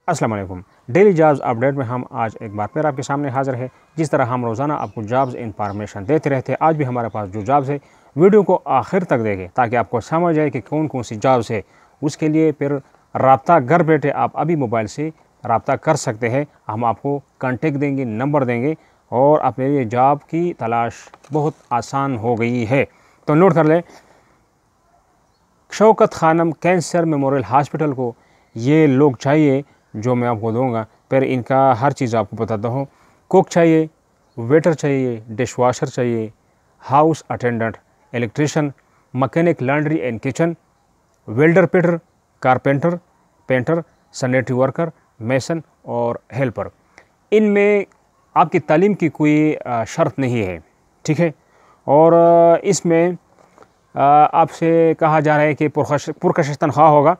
अस्सलाम वालेकुम। Daily jobs update में हम आज एक बार फिर आपके सामने हाज़िर है। जिस तरह हम रोज़ाना आपको जॉब्स इंफॉर्मेशन देते रहते हैं, आज भी हमारे पास जो जॉब्स है वीडियो को आखिर तक देखें ताकि आपको समझ आए कि कौन कौन सी जॉब्स है। उसके लिए फिर रब्ता घर बैठे आप अभी मोबाइल से रब्ता कर सकते हैं। हम आपको कॉन्टेक्ट देंगे, नंबर देंगे और अपने लिए जॉब की तलाश बहुत आसान हो गई है। तो नोट कर लें, Shaukat Khanum cancer memorial hospital को ये लोग चाहिए जो मैं आपको दूंगा। फिर इनका हर चीज़ आपको बताता हूँ। कुक चाहिए, वेटर चाहिए, डिश वॉशर चाहिए, house attendant, electrician, mechanic, laundry and kitchen, welder, fitter, carpenter, painter, sanitary worker, mason और हेल्पर। इनमें आपकी तालीम की कोई शर्त नहीं है, ठीक है। और इसमें आपसे कहा जा रहा है कि पुरकशिश तनख्वाह होगा,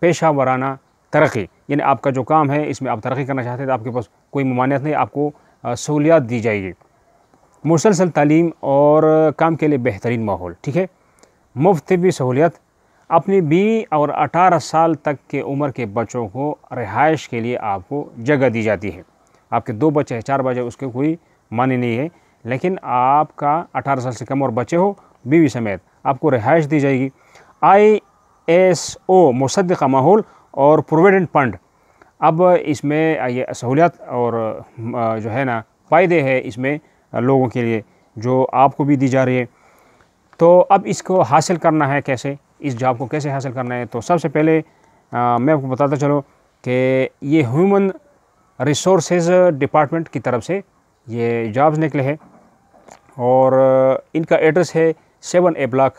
पेशा वराना तरक्की, यानी आपका जो काम है इसमें आप तरक्की करना चाहते हैं तो आपके पास कोई ममानियत नहीं, आपको सहूलियात दी जाएगी। मुसलसल तालीम और काम के लिए बेहतरीन माहौल, ठीक है। मुफ्त तिब्बी सहूलियत, अपनी 20 और 18 साल तक के उम्र के बच्चों को रिहाइश के लिए आपको जगह दी जाती है। आपके 2 बच्चे हैं, 4 बच्चे, उसके कोई मानी नहीं है, लेकिन आपका 18 साल से कम और बच्चे हो, बीवी समेत आपको रिहाइश दी जाएगी। ISO मुसद्दिक़ा माहौल और प्रोविडेंट फंड, अब इसमें ये सहूलियत और जो है ना फ़ायदे हैं इसमें लोगों के लिए जो आपको भी दी जा रही है। तो अब इसको हासिल करना है कैसे, इस जॉब को कैसे हासिल करना है, तो सबसे पहले मैं आपको बताता चलो कि ये ह्यूमन रिसोर्सेज डिपार्टमेंट की तरफ से ये जॉब्स निकले हैं और इनका एड्रेस है 7A block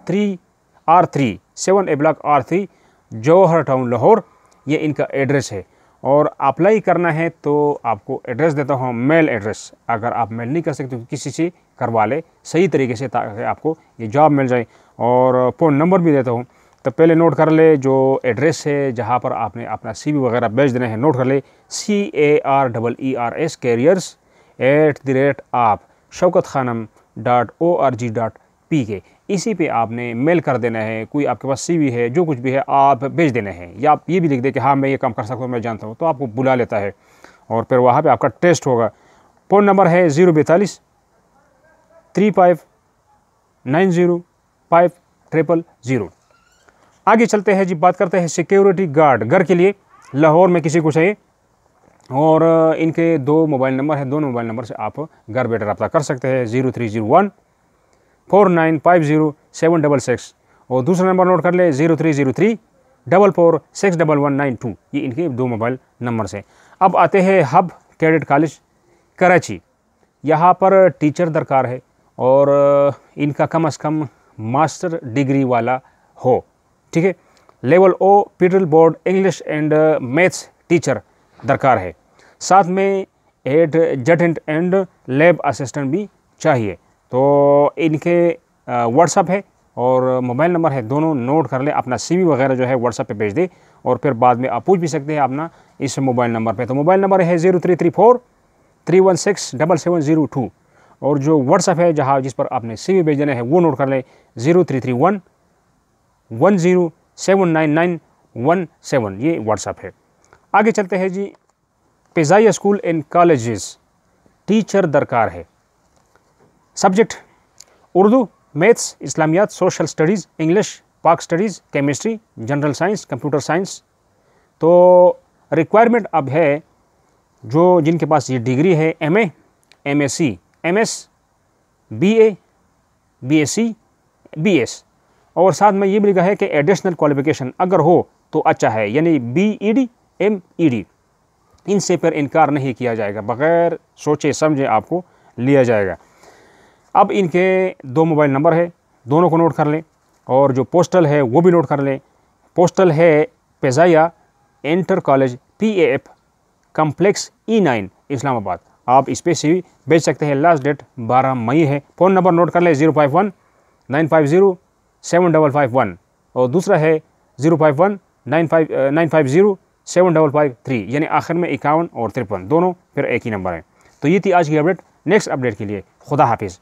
3R3, 7A block R3, जौहर टाउन, लाहौर। ये इनका एड्रेस है और अप्लाई करना है तो आपको एड्रेस देता हूँ, मेल एड्रेस। अगर आप मेल नहीं कर सकते तो किसी से करवा ले सही तरीके से ताकि आपको ये जॉब मिल जाए। और फ़ोन नंबर भी देता हूँ, तो पहले नोट कर ले जो एड्रेस है जहाँ पर आपने अपना CV वगैरह भेज देना है। नोट कर ले, CAREERS कैरियर्स @shaukatkhanam.org.pk, इसी पे आपने मेल कर देना है। कोई आपके पास CV है, जो कुछ भी है आप भेज देना है, या आप ये भी लिख दे कि हाँ मैं ये काम कर सकता हूँ, मैं जानता हूँ, तो आपको बुला लेता है और फिर वहाँ पे आपका टेस्ट होगा। फ़ोन नंबर है 042 35 90 5000। आगे चलते हैं जी, बात करते हैं सिक्योरिटी गार्ड घर के लिए लाहौर में किसी को चाहिए और इनके 2 मोबाइल नंबर हैं। दोनों मोबाइल नंबर से आप घर बैठे रब्ता कर सकते हैं, 0301 4950 766 और दूसरा नंबर नोट कर ले 0303 44 61192। ये इनके 2 मोबाइल नंबर से। अब आते हैं हब कैडेट कॉलेज कराची। यहाँ पर टीचर दरकार है और इनका कम से कम मास्टर डिग्री वाला हो, ठीक है। Level O pedal board English and maths teacher दरकार है। साथ में एडजटेंट एंड लैब असिस्टेंट भी चाहिए। तो इनके व्हाट्सअप है और मोबाइल नंबर है, दोनों नोट कर ले। अपना CV वगैरह जो है व्हाट्सअप पे भेज दे और फिर बाद में आप पूछ भी सकते हैं अपना इस मोबाइल नंबर पे। तो मोबाइल नंबर है 0334 316 7702 और जो व्हाट्सअप है जहाँ जिस पर आपने CV भेज देना है वो नोट कर ले 0331 10799917। ये व्हाट्सअप है। आगे चलते हैं जी, पेजाइया स्कूल एंड कॉलेजेस टीचर दरकार है। Subject Urdu, maths, Islamiat, social studies, English, Pak studies, chemistry, general science, computer science. तो रिक्वायरमेंट अब है जो जिनके पास ये डिग्री है MA, MSc, MS, BA, BSc, BS और साथ में ये भी लिखा है कि एडिशनल क्वालिफिकेशन अगर हो तो अच्छा है, यानी BEd, MEd। इनसे पर इनकार नहीं किया जाएगा, बग़ैर सोचे समझे आपको लिया जाएगा। अब इनके 2 मोबाइल नंबर है, दोनों को नोट कर लें और जो पोस्टल है वो भी नोट कर लें। पोस्टल है पेजाइया inter college PAF complex E9 Islamabad. आप इस पे CV भेज सकते हैं। लास्ट डेट 12 मई है। फ़ोन नंबर नोट कर लें 051 950 7551 और दूसरा है 051 950 7553, यानी आखिर में 51 और 53, दोनों फिर एक ही नंबर है। तो ये थी आज की अपडेट। नेक्स्ट अपडेट के लिए खुदा हाफिज़।